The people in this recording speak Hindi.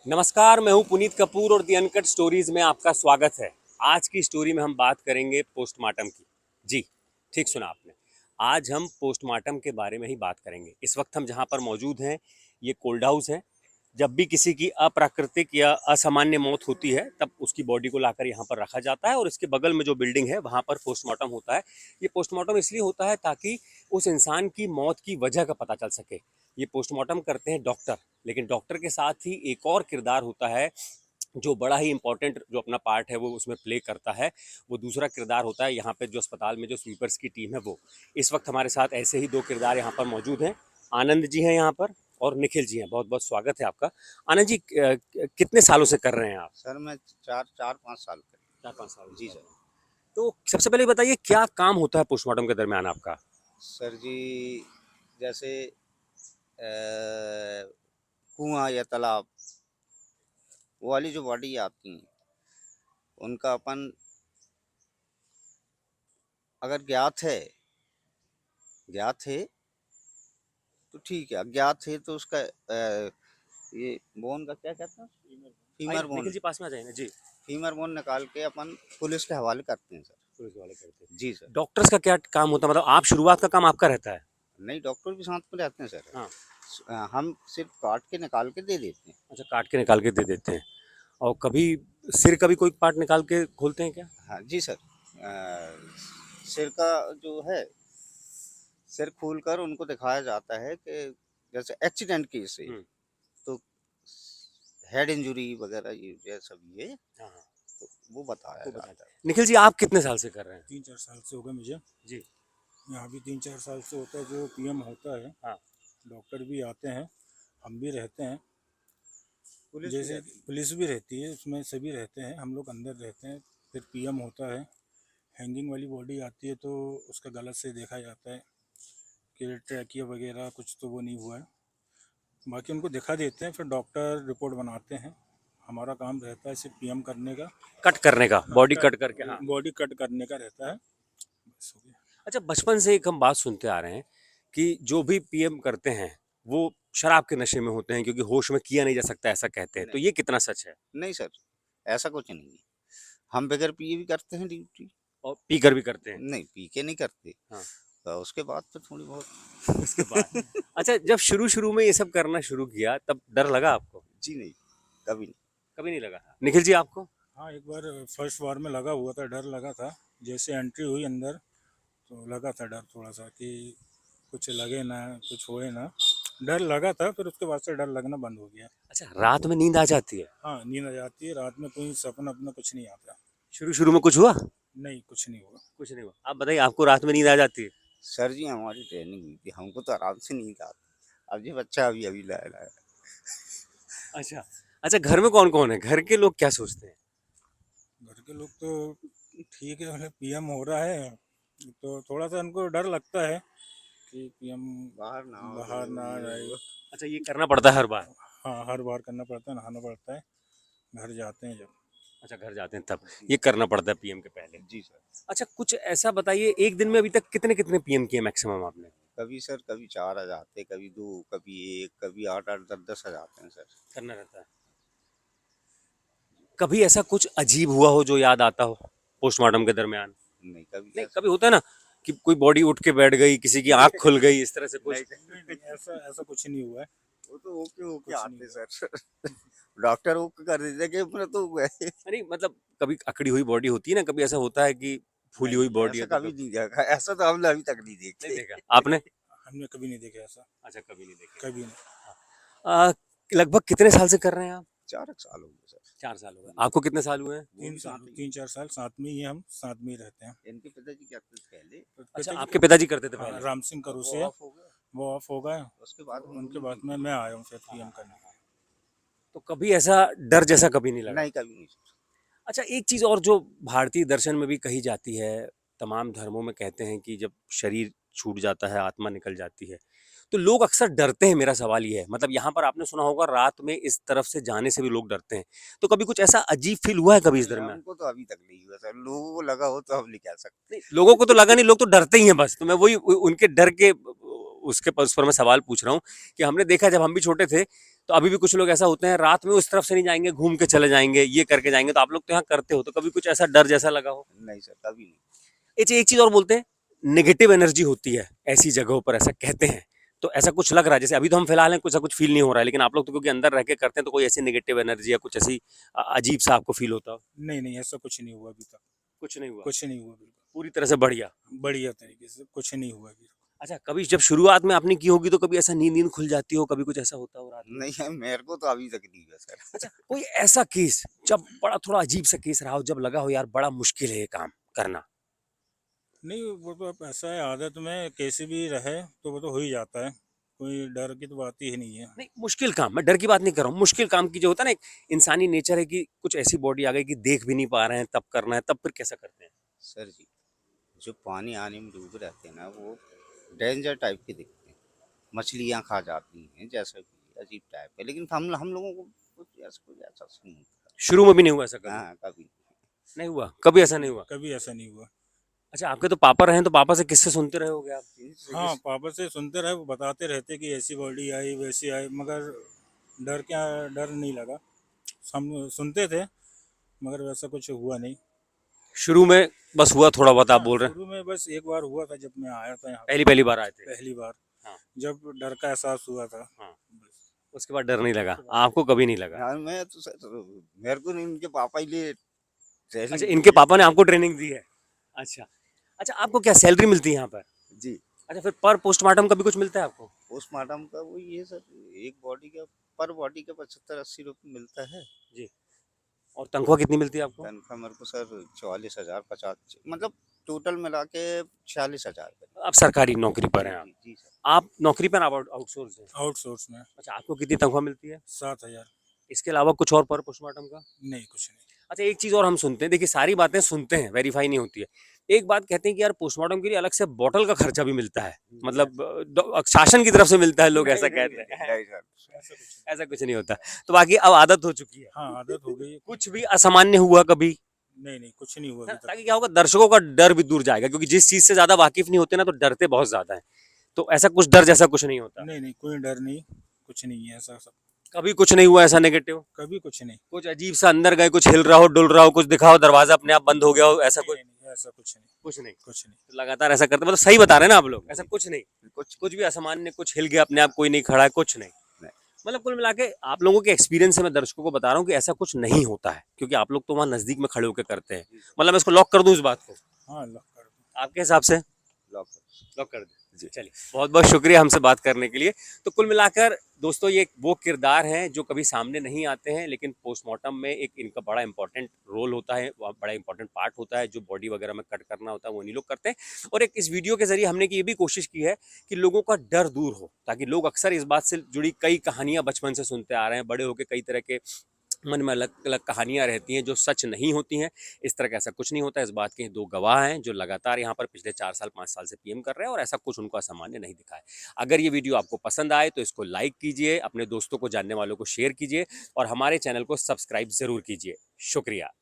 नमस्कार, मैं हूं पुनीत कपूर और दी अनकट स्टोरीज में आपका स्वागत है। आज की स्टोरी में हम बात करेंगे पोस्टमार्टम की। जी, ठीक सुना आपने। आज हम पोस्टमार्टम के बारे में ही बात करेंगे। इस वक्त हम जहां पर मौजूद हैं, ये कोल्ड हाउस है। जब भी किसी की अप्राकृतिक या असामान्य मौत होती है, तब उसकी बॉडी को लाकर यहाँ पर रखा जाता है और इसके बगल में जो बिल्डिंग है, वहाँ पर पोस्टमार्टम होता है। ये पोस्टमार्टम इसलिए होता है ताकि उस इंसान की मौत की वजह का पता चल सके। ये पोस्टमार्टम करते हैं डॉक्टर, लेकिन डॉक्टर के साथ ही एक और किरदार होता है जो बड़ा ही इंपॉर्टेंट जो अपना पार्ट है वो उसमें प्ले करता है। वो दूसरा किरदार होता है यहाँ पे जो अस्पताल में जो स्वीपर्स की टीम है वो। इस वक्त हमारे साथ ऐसे ही दो किरदार यहाँ पर मौजूद हैं। आनंद जी हैं यहाँ पर और निखिल जी हैं। बहुत बहुत स्वागत है आपका। आनंद जी, कितने सालों से कर रहे हैं आप? सर मैं चार चार पाँच साल का। 4-5 साल जी सर। तो सबसे पहले बताइए क्या काम होता है पोस्टमार्टम के दरमियान आपका? सर जी, जैसे कुआं या तालाब, वो वाली जो बॉडी आती हैं उनका अपन अगर ज्ञात है तो ठीक है, अज्ञात है तो उसका ये बोन का क्या कहते हैं, फीमर बोन। निखिल जी पास में आ जाए ना जी। फीमर बोन निकाल के अपन पुलिस के हवाले करते हैं सर। पुलिस वाले करते हैं। जी सर। डॉक्टर्स का क्या काम होता है, मतलब आप शुरुआत का काम आपका रहता है? नहीं, डॉक्टर भी साथ में रहते हैं सर। हाँ। हम सिर्फ काट के निकाल के दे देते हैं। अच्छा, काट के निकाल के दे देते हैं। और कभी सिर का भी कोई पार्ट निकाल के खोलते हैं क्या? हाँ जी सर। सिर का जो है, सिर खोलकर उनको दिखाया जाता है कि जैसे एक्सीडेंट केस है तो हेड इंजरी वगैरह ये सब ये हाँ हाँ। तो वो बताया जाता है। निखिल जी, आप कितने साल से कर रहे हैं? 3-4 साल से हो गए मुझे। जी। यहाँ भी 3-4 साल से होता है। जो पीएम होता है, हाँ। डॉक्टर भी आते हैं, हम भी रहते हैं, पुलिस जैसे पुलिस भी रहती है, उसमें सभी रहते हैं, हम लोग अंदर रहते हैं। फिर पीएम होता है, हैंगिंग वाली बॉडी आती है तो उसका गलत से देखा जाता है कि ट्रैकिया वगैरह कुछ तो वो नहीं हुआ है, बाकी उनको दिखा देते हैं। फिर डॉक्टर रिपोर्ट बनाते हैं। हमारा काम रहता है सिर्फ पीएम करने का, कट करने का, बॉडी कट करके। हाँ। बॉडी कट करने का रहता है, बस हो गया। अच्छा, बचपन से एक हम बात सुनते आ रहे हैं कि जो भी पीएम करते हैं वो शराब के नशे में होते हैं क्योंकि होश में किया नहीं जा सकता, ऐसा कहते हैं। तो नहीं, ये कितना सच है? नहीं सर, ऐसा कुछ नहीं है। हम बगैर पिए भी करते हैं ड्यूटी। और पीकर भी करते हैं? नहीं, पी के नहीं करते। हाँ। तो उसके बाद तो थोड़ी बहुत उसके बाद अच्छा, जब शुरू शुरू में ये सब करना शुरू किया तब डर लगा आपको? जी नहीं, कभी नहीं। कभी नहीं लगा? निखिल जी, आपको? हाँ, एक बार फर्स्ट बार में लगा हुआ था, डर लगा था। जैसे एंट्री हुई अंदर तो लगा था डर थोड़ा सा कि कुछ लगे ना, कुछ होए ना, डर लगा था। फिर उसके बाद से डर लगना बंद हो गया। अच्छा, रात में नींद आ जाती है? हाँ, नींद आ जाती है रात में, कोई सपना अपना कुछ नहीं आता। शुरू शुरू में कुछ हुआ? नहीं, कुछ नहीं हुआ। कुछ नहीं हुआ। आप बताइए, आपको रात में नींद आ जाती है? सर जी, हमारी ट्रेनिंग हुई थी, हमको तो आराम से नींद आती। अब ये बच्चा अभी अभी लाया है। अच्छा। अच्छा, घर में कौन कौन है? घर के लोग क्या सोचते हैं? घर के लोग तो ठीक है, मतलब पीएम हो रहा है तो थोड़ा सा उनको डर लगता है कि पीएम बाहर ना आ जाए। अच्छा, ये करना पड़ता है हर बार? हाँ, हर बार करना पड़ता है, नहाना पड़ता है, घर जाते हैं जब। अच्छा, घर जाते हैं तब ये करना पड़ता है पीएम के पहले? जी सर। अच्छा, कुछ ऐसा बताइए, एक दिन में अभी तक कितने कितने पीएम किए मैक्सिमम आपने? कभी सर, कभी 4 आ जाते, कभी 2, कभी 1, कभी 8-8, 10-10 आ जाते हैं सर। करना रहता है। कभी ऐसा कुछ अजीब हुआ हो जो याद आता हो पोस्टमार्टम के दरमियान? नहीं, कभी नहीं, ऐसा कभी होता है ना कि कोई बॉडी उठ के बैठ गई, किसी की आंख खुल गई, इस तरह से कुछ? नहीं, ऐसा ऐसा कुछ नहीं हुआ है। वो तो ओके ओके कुछ आते नहीं सर। डॉक्टर ओके कर देते कि अपने तो हुआ है। नहीं, मतलब कभी अकड़ी हुई बॉडी होती है ना, कभी ऐसा होता है कि फूली हुई नहीं, बॉडी ऐसा है तो कभी नहीं देखा, ऐसा तो हमने अभी तक नहीं नहीं देखे। देखा आपने? हमने कभी नहीं देखा ऐसा, अच्छा, कभी नहीं देखा। कभी नहीं। आ, लगभग कितने साल से कर रहे हैं आप? 4 साल हो गए सर। 4 साल हो गए। आपको कितने साल हुए हैं? वो भी साथ ही। 3-4 साल साथ में ही, हम साथ में ही रहते हैं। इनके पिताजी करते थे पहले। अच्छा, आपके पिताजी करते थे हाँ, पहले? राम सिंह वो करूसे, ऑफ हो गए, वो ऑफ हो गए। उसके बाद उनके बाद में मैं आया हूँ फिर पीएम करने। तो कभी ऐसा डर जैसा कभी नहीं लगा? नहीं, कभी नहीं सर। अच्छा, एक चीज़ और जो भारतीय दर्शन में भी कही जाती है, तमाम धर्मों में कहते हैं कि जब शरीर छूट जाता है, आत्मा निकल जाती है, तो लोग अक्सर डरते हैं। मेरा सवाल ये है, मतलब यहाँ पर आपने सुना होगा रात में इस तरफ से जाने से भी लोग डरते हैं। तो कभी कुछ ऐसा अजीब फील हुआ है कभी इस नहीं, दरमियान? हमको तो अभी तक नहीं हुआ सर, लोगों को लगा हो तो हम नहीं कह सकते। नहीं, लोगों को तो लगा नहीं, लोग तो डरते ही हैं बस। तो मैं वही उनके डर के उसके उस पर मैं सवाल पूछ रहा हूँ कि हमने देखा जब हम भी छोटे थे तो अभी भी कुछ लोग ऐसा होते हैं रात में उस तरफ से नहीं जाएंगे, घूम के चले जाएंगे, ये करके जाएंगे, तो आप लोग तो यहाँ करते हो, तो कभी कुछ ऐसा डर जैसा लगा हो? नहीं सर, कभी नहीं। एक चीज और बोलते हैं, नेगेटिव एनर्जी होती है ऐसी जगहों पर, ऐसा कहते हैं, तो ऐसा कुछ लग रहा है? जैसे अभी तो हम फिलहाल हैं, कुछ फील नहीं हो रहा है, लेकिन आप लोग तो क्योंकि अंदर रह के करते हैं, तो कोई ऐसी नेगेटिव एनर्जी या कुछ ऐसी अजीब सा आपको फील होता हो? नहीं नहीं, ऐसा कुछ नहीं हुआ अभी तक। कुछ नहीं हुआ, कुछ नहीं हुआ, बिल्कुल पूरी तरह से बढ़िया। बढ़िया तरीके से, कुछ नहीं हुआ अभी। अच्छा, कभी जब शुरुआत में आपने की होगी तो कभी ऐसा नींद नींद खुल जाती हो, कभी कुछ ऐसा होता हो रात में? नहीं है, मेरे को तो अभी तक नहीं हुआ सर। अच्छा, कोई ऐसा केस जब बड़ा थोड़ा अजीब सा केस रहा हो, जब लगा हो यार बड़ा मुश्किल है ये काम करना? नहीं, वो तो अब ऐसा है, आदत में कैसे भी रहे तो वो तो हो ही जाता है, कोई डर की तो बात ही नहीं है। नहीं, मुश्किल काम, मैं डर की बात नहीं कर रहा हूँ, मुश्किल काम की जो होता है ना, एक इंसानी नेचर है कि कुछ ऐसी बॉडी आ गई कि देख भी नहीं पा रहे हैं, तब करना है, तब फिर कैसा करते हैं? सर जी, जो पानी आने में डूबे रहते हैं ना, वो डेंजर टाइप के दिखते हैं, मछलियाँ खा जाती हैं, जैसा भी अजीब टाइप है, लेकिन हम लोगों को कुछ ऐसा नहीं होता। शुरू में भी नहीं हुआ ऐसा कभी? हाँ, कभी नहीं हुआ, कभी ऐसा नहीं हुआ? कभी ऐसा नहीं हुआ। अच्छा, आपके तो पापा रहे हैं, तो पापा से किससे सुनते रहे होगे आप? हाँ, पापा से सुनते रहे, वो बताते रहते कि ऐसी बॉडी आई वैसी आई, मगर डर नहीं लगा। हम सुनते थे मगर वैसा कुछ हुआ नहीं। शुरू में बस हुआ थोड़ा बहुत, आप हाँ, बोल रहे हैं? शुरू में बस एक बार हुआ था जब मैं आया था यहाँ पहली पहली बार आए थे? पहली बार, हाँ। जब डर का एहसास हुआ था। हाँ। बस। उसके बाद डर नहीं लगा आपको? कभी नहीं लगा? हाँ, मैं तो सर, मेरे को नहीं, इनके पापा ही लिए अच्छा, ट्रेनिंग इनके पापा ने आपको ट्रेनिंग दी है? अच्छा। अच्छा, आपको क्या सैलरी मिलती है यहाँ पर? जी। अच्छा, फिर पर पोस्टमार्टम का भी कुछ मिलता है आपको? पोस्टमार्टम का वो ये सर, एक बॉडी का पर बॉडी का 75-80 रुपये मिलता है। जी। और तनख्वाह कितनी मिलती है आपको? तनख्वाह मेरे को सर 44,000 50, मतलब टोटल मिला के 46,000। आप सरकारी नौकरी पर हैं आप? जी जी सर। आप नौकरी पर, आप आउटसोर्स हैं? आउटसोर्स में अच्छा, आपको कितनी तनख्वाह मिलती है? 7,000। इसके अलावा कुछ और पर पोस्टमार्टम का? नहीं, कुछ नहीं। अच्छा, एक चीज़ और हम सुनते हैं, देखिए सारी बातें सुनते हैं, वेरीफाई नहीं होती है। एक बात कहते हैं कि यार पोस्टमार्टम के लिए अलग से बॉटल का खर्चा भी मिलता है, मतलब शासन की तरफ से मिलता है, लोग ऐसा कहते हैं। नहीं सर। ऐसा कुछ नहीं। ऐसा कुछ नहीं होता, तो बाकी अब आदत हो चुकी है। हाँ, आदत हो गई। कुछ भी असामान्य हुआ कभी? नहीं नहीं, कुछ नहीं हुआ अभी तक। ताकि क्या होगा, दर्शकों का डर भी दूर जाएगा, क्योंकि जिस चीज से ज्यादा वाकिफ नहीं होते ना, तो डरते बहुत ज्यादा है। तो ऐसा कुछ डर जैसा कुछ नहीं होता? नहीं नहीं, कोई डर नहीं, कुछ नहीं है ऐसा सब। कभी कुछ नहीं हुआ ऐसा नेगेटिव? कभी कुछ नहीं। कुछ अजीब सा अंदर गए, कुछ हिल रहा हो, डुल रहा हो, कुछ दिखाओ, दरवाजा अपने आप बंद हो गया हो, ऐसा कुछ? नहीं, नहीं, ऐसा कुछ नहीं। कुछ नहीं? कुछ नहीं। तो लगातार ऐसा करते, मतलब सही बता रहे हैं ना आप लोग, ऐसा कुछ नहीं? कुछ कुछ भी असामान्य, कुछ हिल गया अपने आप, कोई नहीं खड़ा है, कुछ नहीं? नहीं। मतलब कुल मिला के आप लोगों के एक्सपीरियंस से मैं दर्शकों को बता रहा हूँ कि ऐसा कुछ नहीं होता है, क्योंकि आप लोग तो वहाँ नजदीक में खड़े होकर करते हैं। मतलब मैं इसको लॉक कर दूं इस बात को? हाँ, लॉक कर दो। आपके हिसाब से लॉक लॉक कर दें? जी, चलिए, बहुत बहुत शुक्रिया हमसे बात करने के लिए। तो कुल मिलाकर दोस्तों, ये वो किरदार हैं जो कभी सामने नहीं आते हैं, लेकिन पोस्टमार्टम में एक इनका बड़ा इंपॉर्टेंट रोल होता है, बड़ा इंपॉर्टेंट पार्ट होता है, जो बॉडी वगैरह में कट करना होता है वो नहीं लोग करते हैं। और एक इस वीडियो के जरिए हमने ये भी कोशिश की है कि लोगों का डर दूर हो, ताकि लोग अक्सर इस बात से जुड़ी कई कहानियां बचपन से सुनते आ रहे हैं, बड़े होकर कई तरह के मन में अलग अलग कहानियां रहती हैं जो सच नहीं होती हैं। इस तरह का ऐसा कुछ नहीं होता। इस बात के दो गवाह हैं जो लगातार यहाँ पर पिछले 4 साल 5 साल से पीएम कर रहे हैं, और ऐसा कुछ उनको असामान्य नहीं दिखा है। अगर ये वीडियो आपको पसंद आए तो इसको लाइक कीजिए, अपने दोस्तों को, जानने वालों को शेयर कीजिए, और हमारे चैनल को सब्सक्राइब जरूर कीजिए। शुक्रिया।